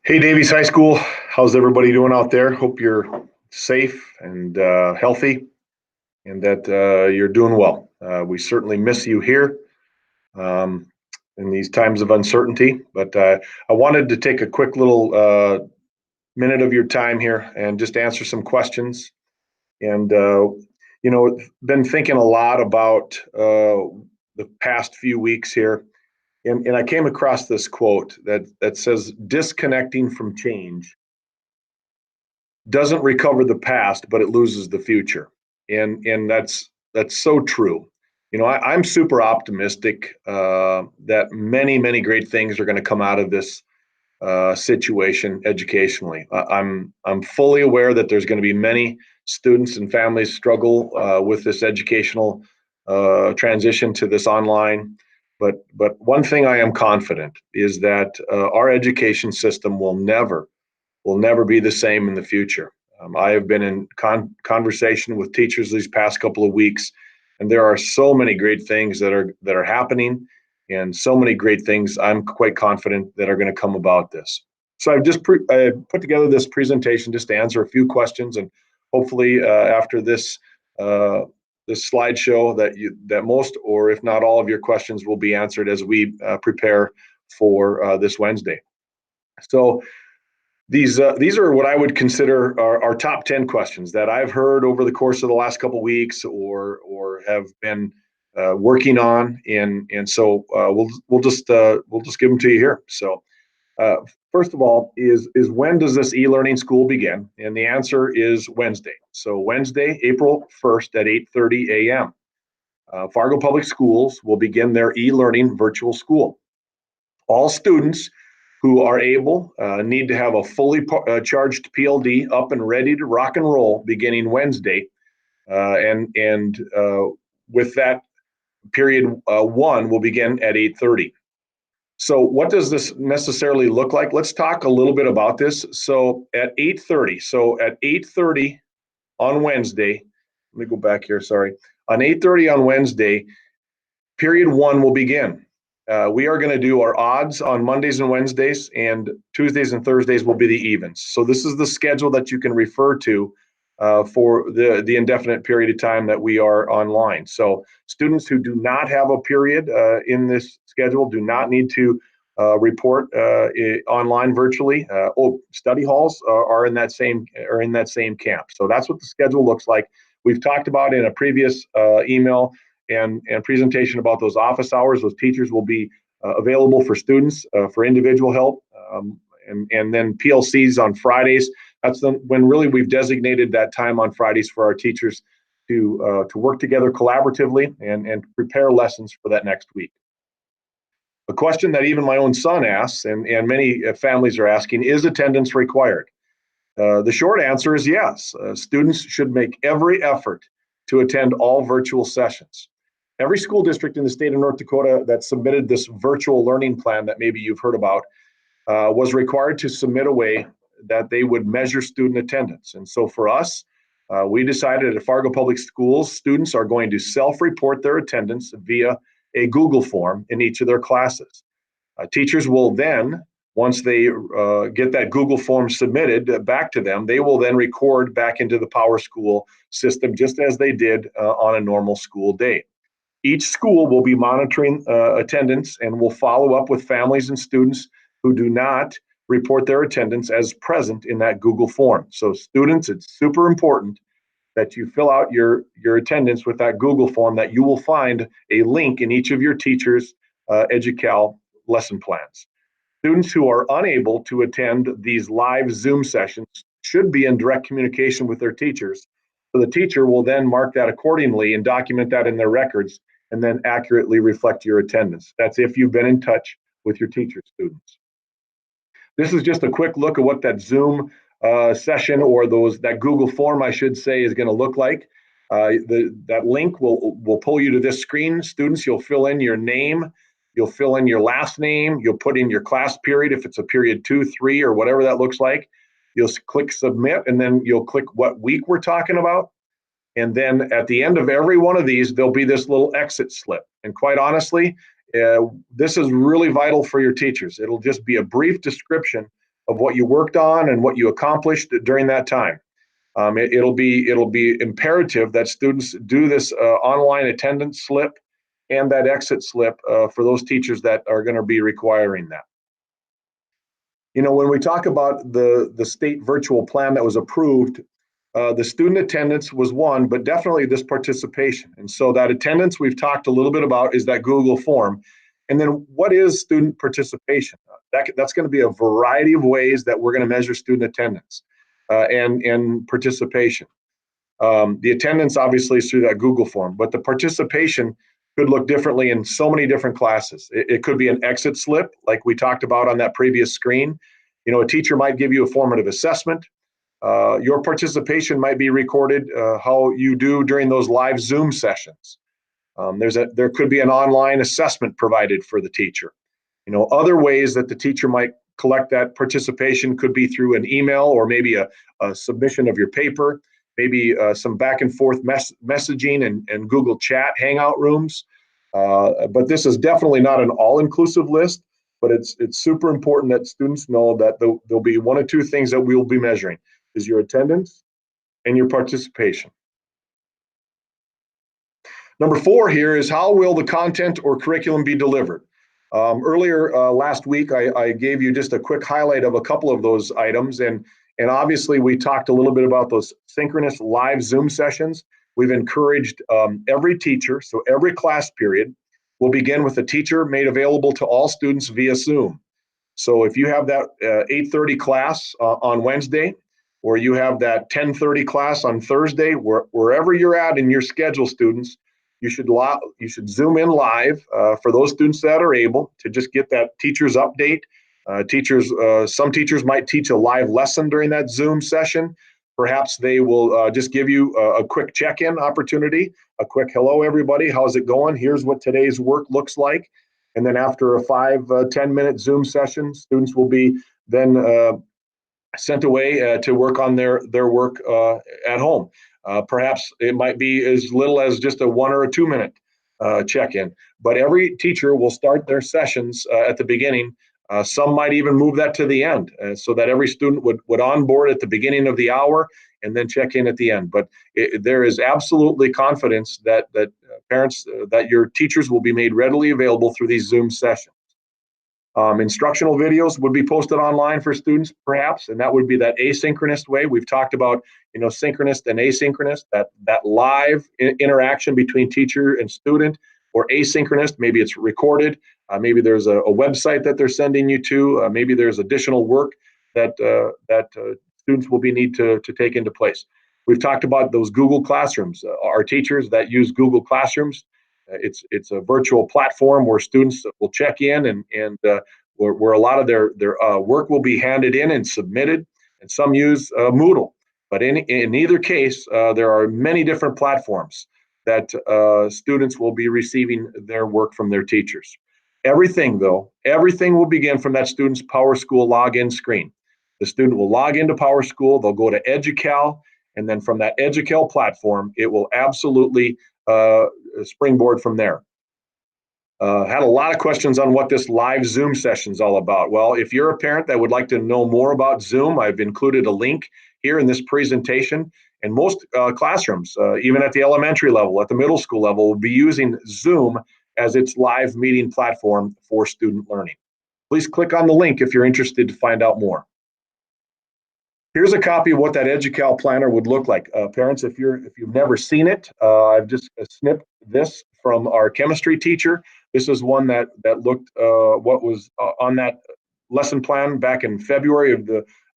Hey, Davies High School. How's everybody doing out there? Hope you're safe and healthy and that you're doing well. We certainly miss you here um, in these times of uncertainty. But I wanted to take a quick little minute of your time here and just answer some questions. And, been thinking a lot about the past few weeks here. And I came across this quote that says, disconnecting from change doesn't recover the past, but it loses the future. And that's so true. I'm super optimistic that many great things are going to come out of this situation educationally. I'm fully aware that there's going to be many students and families struggle with this educational transition to this online. But one thing I am confident is that our education system will never be the same in the future. I have been in conversation with teachers these past couple of weeks, and there are so many great things that are happening, and so many great things I'm quite confident that are going to come about this. So I put together this presentation just to answer a few questions, and hopefully after uh, this slideshow that most or if not all of your questions will be answered as we prepare for this Wednesday. So these are what I would consider our top 10 questions that I've heard over the course of the last couple of weeks or have been working on, and so we'll just give them to you here. So uh, first of all, is when does this e-learning school begin? And the answer is Wednesday. So Wednesday, April 1st at 8:30 a.m. Fargo Public Schools will begin their e-learning virtual school. All students who are able need to have a fully charged PLD up and ready to rock and roll beginning Wednesday. And with that, period one will begin at 8:30. So what does this necessarily look like? Let's talk a little bit about this. So at 8:30 on Wednesday, let me go back here, sorry. On 8:30 on Wednesday, period one will begin. We are going to do our odds on Mondays and Wednesdays, and Tuesdays and Thursdays will be the evens. So this is the schedule that you can refer to for the indefinite period of time that we are online. So students who do not have a period in this schedule do not need to report online virtually. Study halls are in that same camp. So that's what the schedule looks like. We've talked about in a previous email and presentation about those office hours. Those teachers will be available for students for individual help, and then PLCs on Fridays. That's when really we've designated that time on Fridays for our teachers to work together collaboratively and prepare lessons for that next week. A question that even my own son asks, and many families are asking, is attendance required? The short answer is yes. Students should make every effort to attend all virtual sessions. Every school district in the state of North Dakota that submitted this virtual learning plan that maybe you've heard about was required to submit a way that they would measure student attendance. And so for us, we decided at Fargo Public Schools, students are going to self-report their attendance via a Google form in each of their classes. Teachers will then, once they get that Google form submitted back to them, they will then record back into the PowerSchool system just as they did on a normal school day. Each school will be monitoring attendance and will follow up with families and students who do not report their attendance as present in that Google form. So students, it's super important that you fill out your attendance with that Google form that you will find a link in each of your teachers' EduCal lesson plans. Students who are unable to attend these live Zoom sessions should be in direct communication with their teachers. So the teacher will then mark that accordingly and document that in their records and then accurately reflect your attendance. That's if you've been in touch with your teacher students. This is just a quick look at what that Zoom session or that Google form, I should say, is going to look like. That link will pull you to this screen. Students, you'll fill in your name, you'll fill in your last name, you'll put in your class period if it's a period 2, 3, or whatever that looks like. You'll click submit, and then you'll click what week we're talking about. And then at the end of every one of these, there'll be this little exit slip. And quite honestly, this is really vital for your teachers. It'll just be a brief description of what you worked on and what you accomplished during that time. It'll be imperative that students do this online attendance slip and that exit slip for those teachers that are going to be requiring that. When we talk about the state virtual plan that was approved, the student attendance was one, but definitely this participation. And so that attendance we've talked a little bit about is that Google form. And then what is student participation? That's going to be a variety of ways that we're going to measure student attendance and participation. The attendance obviously is through that Google form, but the participation could look differently in so many different classes. It could be an exit slip, like we talked about on that previous screen. A teacher might give you a formative assessment. Your participation might be recorded, how you do during those live Zoom sessions. There could be an online assessment provided for the teacher. Other ways that the teacher might collect that participation could be through an email or maybe a submission of your paper, maybe some back and forth messaging and Google Chat hangout rooms. But this is definitely not an all-inclusive list, but it's super important that students know that there'll be one or two things that we'll be measuring, is your attendance and your participation. Number 4 here is, how will the content or curriculum be delivered? Earlier last week, I gave you just a quick highlight of a couple of those items, and obviously we talked a little bit about those synchronous live Zoom sessions. We've encouraged every teacher, so every class period will begin with a teacher made available to all students via Zoom. So if you have that 8:30 class on Wednesday, or you have that 10:30 class on Thursday, wherever you're at in your schedule, students, you should Zoom in live for those students that are able to just get that teacher's update. Some teachers might teach a live lesson during that Zoom session. Perhaps they will just give you a quick check-in opportunity, a quick hello, everybody, how's it going? Here's what today's work looks like. And then after a 5-10-minute Zoom session, students will be then sent away to work on their work at home. Perhaps it might be as little as just a 1 or a 2-minute check-in. But every teacher will start their sessions at the beginning. Some might even move that to the end so that every student would onboard at the beginning of the hour and then check in at the end. But there is absolutely confidence that parents, that your teachers will be made readily available through these Zoom sessions. Instructional videos would be posted online for students, perhaps, and that would be that asynchronous way. We've talked about, synchronous and asynchronous, that live interaction between teacher and student, or asynchronous. Maybe it's recorded. Maybe there's a website that they're sending you to. Maybe there's additional work that students will need to take into place. We've talked about those Google Classrooms. Our teachers that use Google Classrooms, it's a virtual platform where students will check in and where a lot of their work will be handed in and submitted. And some use Moodle. But in either case, there are many different platforms that students will be receiving their work from their teachers. Everything will begin from that student's PowerSchool login screen. The student will log into PowerSchool, they'll go to EduCal, and then from that EduCal platform, it will absolutely springboard from there. Had a lot of questions on what this live Zoom session is all about. Well, if you're a parent that would like to know more about Zoom, I've included a link here in this presentation. And most classrooms, even at the elementary level, at the middle school level, will be using Zoom as its live meeting platform for student learning. Please click on the link if you're interested to find out more. Here's a copy of what that EduCal planner would look like. Parents, if you've never seen it, I've just snipped this from our chemistry teacher. This is one that looked what was on that lesson plan back in February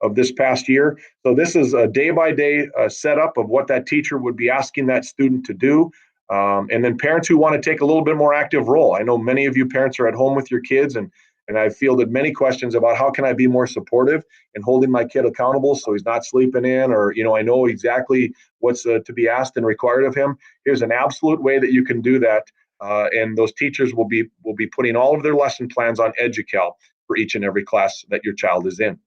of this past year. So this is a day-by-day setup of what that teacher would be asking that student to do. And then parents who want to take a little bit more active role. I know many of you parents are at home with your kids, and I've fielded many questions about how can I be more supportive in holding my kid accountable so he's not sleeping in, or I know exactly what's to be asked and required of him. Here's an absolute way that you can do that, and those teachers will be putting all of their lesson plans on EduCal for each and every class that your child is in.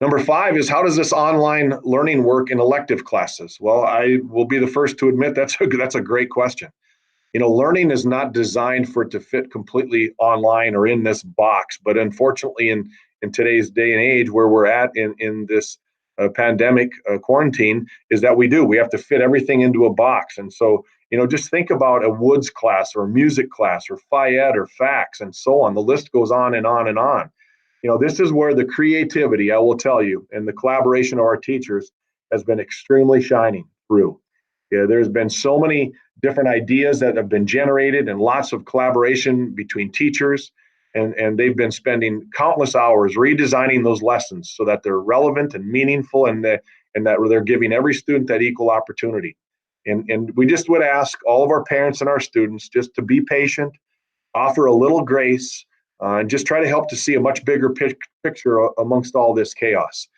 Number 5 is, how does this online learning work in elective classes? Well, I will be the first to admit that's a great question. Learning is not designed for it to fit completely online or in this box, but unfortunately in today's day and age where we're at in this pandemic quarantine is that we have to fit everything into a box. And so, just think about a woods class or a music class or phy ed or fax and so on. The list goes on and on and on. This is where the creativity, I will tell you, and the collaboration of our teachers has been extremely shining through. Yeah, there's been so many different ideas that have been generated and lots of collaboration between teachers, and they've been spending countless hours redesigning those lessons so that they're relevant and meaningful, and that they're giving every student that equal opportunity. And we just would ask all of our parents and our students just to be patient, offer a little grace, and just try to help to see a much bigger picture amongst all this chaos.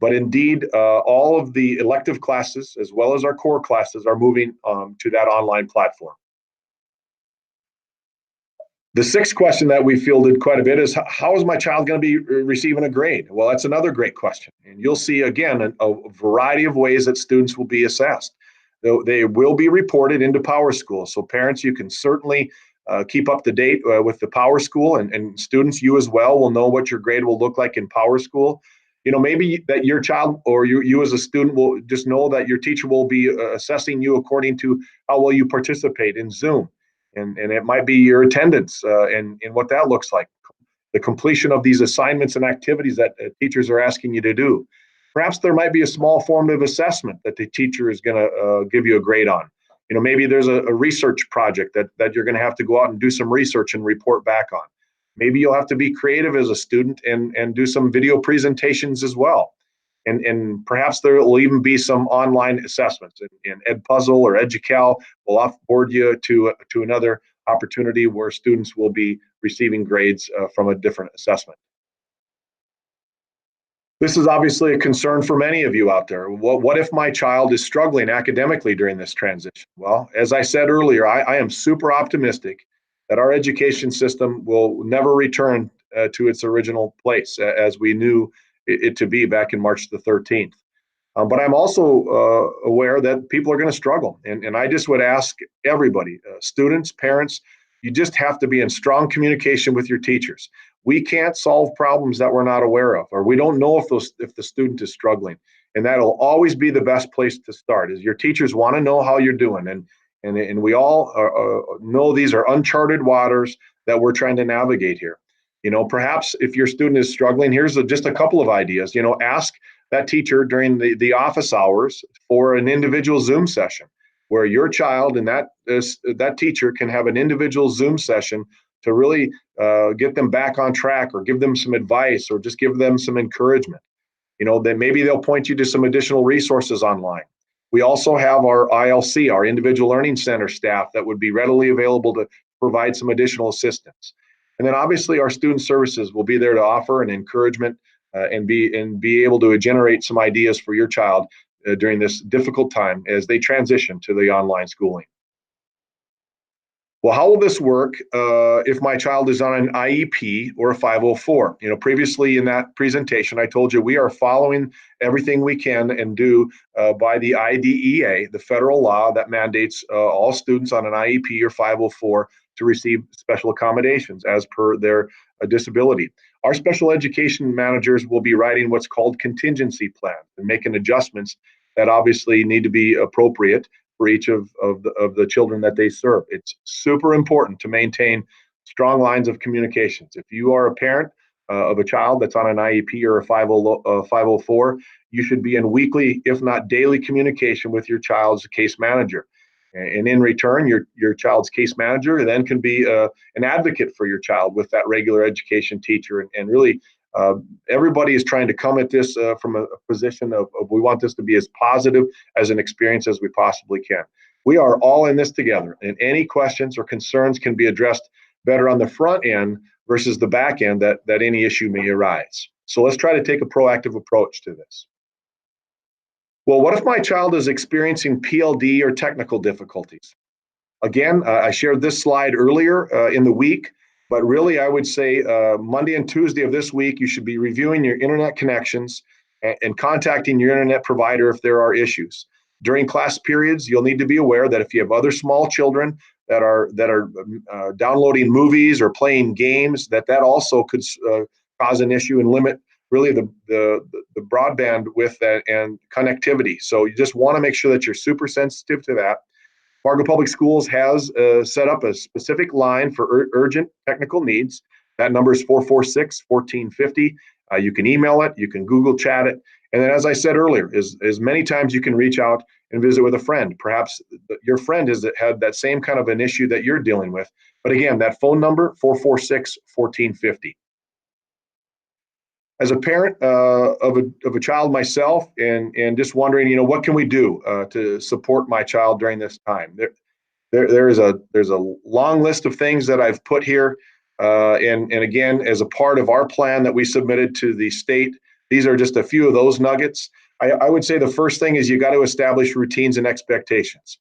But indeed, all of the elective classes, as well as our core classes, are moving to that online platform. The sixth question that we fielded quite a bit is, how is my child going to be receiving a grade? Well, that's another great question. And you'll see, again, a variety of ways that students will be assessed. They will be reported into PowerSchool. So parents, you can certainly keep up to date with the PowerSchool, and students, you as well, will know what your grade will look like in PowerSchool. Maybe that your child or you as a student will just know that your teacher will be assessing you according to how well you participate in Zoom. And it might be your attendance and what that looks like, the completion of these assignments and activities that teachers are asking you to do. Perhaps there might be a small formative assessment that the teacher is going to give you a grade on. Maybe there's a research project that you're going to have to go out and do some research and report back on. Maybe you'll have to be creative as a student and do some video presentations as well. And perhaps there will even be some online assessments. And Edpuzzle or Educal will offboard you to another opportunity where students will be receiving grades from a different assessment. This is obviously a concern for many of you out there. What if my child is struggling academically during this transition? Well, as I said earlier, I am super optimistic that our education system will never return to its original place as we knew it to be back in March the 13th. But I'm also aware that people are going to struggle. And I just would ask everybody, students, parents, you just have to be in strong communication with your teachers. We can't solve problems that we're not aware of, or we don't know if the student is struggling. And that'll always be the best place to start, is your teachers want to know how you're doing. And we all know these are uncharted waters that we're trying to navigate here. Perhaps if your student is struggling, here's just a couple of ideas. Ask that teacher during the office hours for an individual Zoom session where your child and that teacher can have an individual Zoom session to really get them back on track, or give them some advice, or just give them some encouragement. Then maybe they'll point you to some additional resources online. We also have our ILC, our Individual Learning Center staff, that would be readily available to provide some additional assistance. And then obviously our student services will be there to offer an encouragement and be able to generate some ideas for your child during this difficult time as they transition to the online schooling. Well, how will this work if my child is on an IEP or a 504? Previously in that presentation, I told you we are following everything we can and do by the IDEA, the federal law that mandates all students on an IEP or 504 to receive special accommodations as per their disability. Our special education managers will be writing what's called contingency plans and making adjustments that obviously need to be appropriate for each of the children that they serve. It's super important to maintain strong lines of communications. If you are a parent of a child that's on an IEP or a 504, you should be in weekly, if not daily, communication with your child's case manager. And in return, your child's case manager then can be an advocate for your child with that regular education teacher. And really, everybody is trying to come at this from a position of we want this to be as positive as an experience as we possibly can. We are all in this together, and any questions or concerns can be addressed better on the front end versus the back end that any issue may arise. So let's try to take a proactive approach to this. Well, what if my child is experiencing PLD or technical difficulties? Again, I shared this slide earlier in the week, but really I would say Monday and Tuesday of this week, you should be reviewing your internet connections and contacting your internet provider if there are issues. During class periods, you'll need to be aware that if you have other small children that are downloading movies or playing games, that also could cause an issue and limit really the broadband with that and connectivity. So you just want to make sure that you're super sensitive to that. Fargo Public Schools has set up a specific line for urgent technical needs. That number is 446-1450. You can email it, you can Google chat it. And then, as I said earlier, as many times you can reach out and visit with a friend. Perhaps your friend has had that same kind of an issue that you're dealing with. But again, that phone number, 446-1450. As a parent of a child myself, and just wondering, what can we do to support my child during this time? There's a long list of things that I've put here, and again, as a part of our plan that we submitted to the state, these are just a few of those nuggets. I would say the first thing is you got to establish routines and expectations.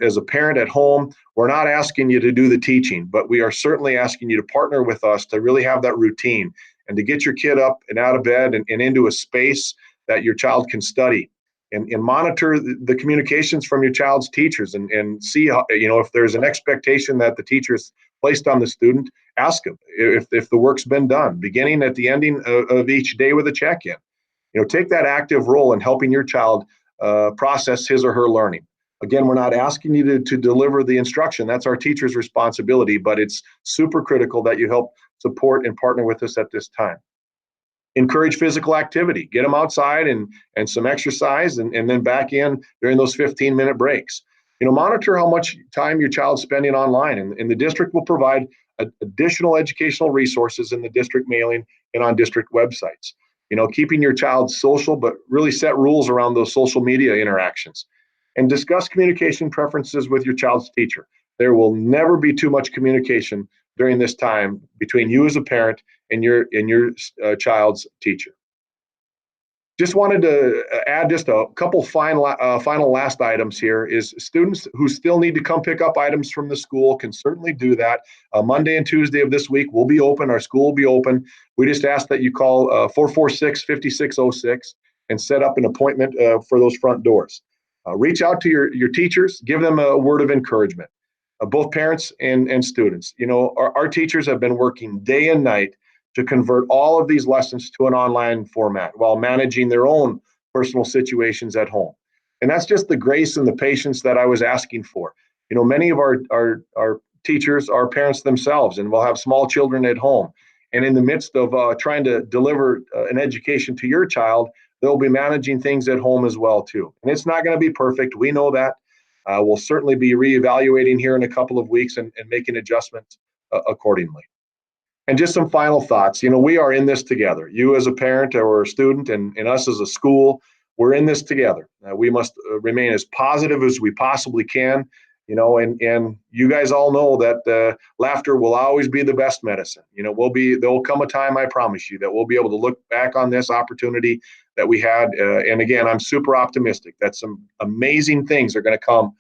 As a parent at home, we're not asking you to do the teaching, but we are certainly asking you to partner with us to really have that routine and to get your kid up and out of bed and into a space that your child can study, and monitor the communications from your child's teachers, and see how, if there's an expectation that the teacher's placed on the student, ask them if the work's been done, beginning at the ending of each day with a check-in. Take that active role in helping your child process his or her learning. Again, we're not asking you to deliver the instruction. That's our teacher's responsibility, but it's super critical that you help support and partner with us at this time. Encourage physical activity. Get them outside and some exercise, and then back in during those 15-minute breaks. Monitor how much time your child's spending online, and the district will provide additional educational resources in the district mailing and on district websites. Keeping your child social, but really set rules around those social media interactions, and discuss communication preferences with your child's teacher. There will never be too much communication during this time between you as a parent and your child's teacher. Just wanted to add just a couple final last items here. Is students who still need to come pick up items from the school can certainly do that. Monday and Tuesday of this week will be open. Our school will be open. We just ask that you call 446-5606 and set up an appointment for those front doors. Reach out to your teachers. Give them a word of encouragement. Both parents and students. Our teachers have been working day and night to convert all of these lessons to an online format while managing their own personal situations at home. And that's just the grace and the patience that I was asking for. Many of our teachers are parents themselves, and will have small children at home. And in the midst of trying to deliver an education to your child, they'll be managing things at home as well too. And it's not going to be perfect. We know that. We'll certainly be reevaluating here in a couple of weeks and making adjustments accordingly. And just some final thoughts. We are in this together. You as a parent or a student, and us as a school, we're in this together. We must remain as positive as we possibly can. And you guys all know that laughter will always be the best medicine. There'll come a time, I promise you, that we'll be able to look back on this opportunity that we had. And again, I'm super optimistic that some amazing things are going to come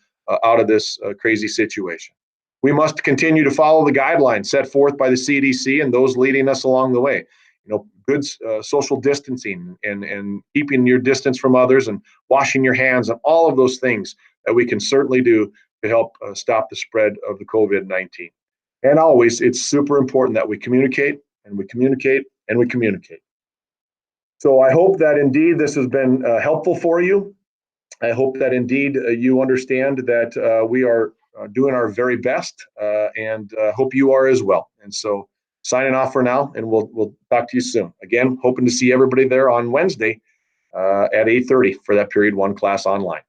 out of this crazy situation. We must continue to follow the guidelines set forth by the CDC and those leading us along the way. Good social distancing and keeping your distance from others and washing your hands, and all of those things that we can certainly do to help stop the spread of the COVID-19. And always, it's super important that we communicate and we communicate and we communicate. So I hope that indeed this has been helpful for you. I hope that indeed you understand that we are doing our very best, and hope you are as well. And so signing off for now, and we'll talk to you soon. Again, hoping to see everybody there on Wednesday at 8:30 for that period 1 class online.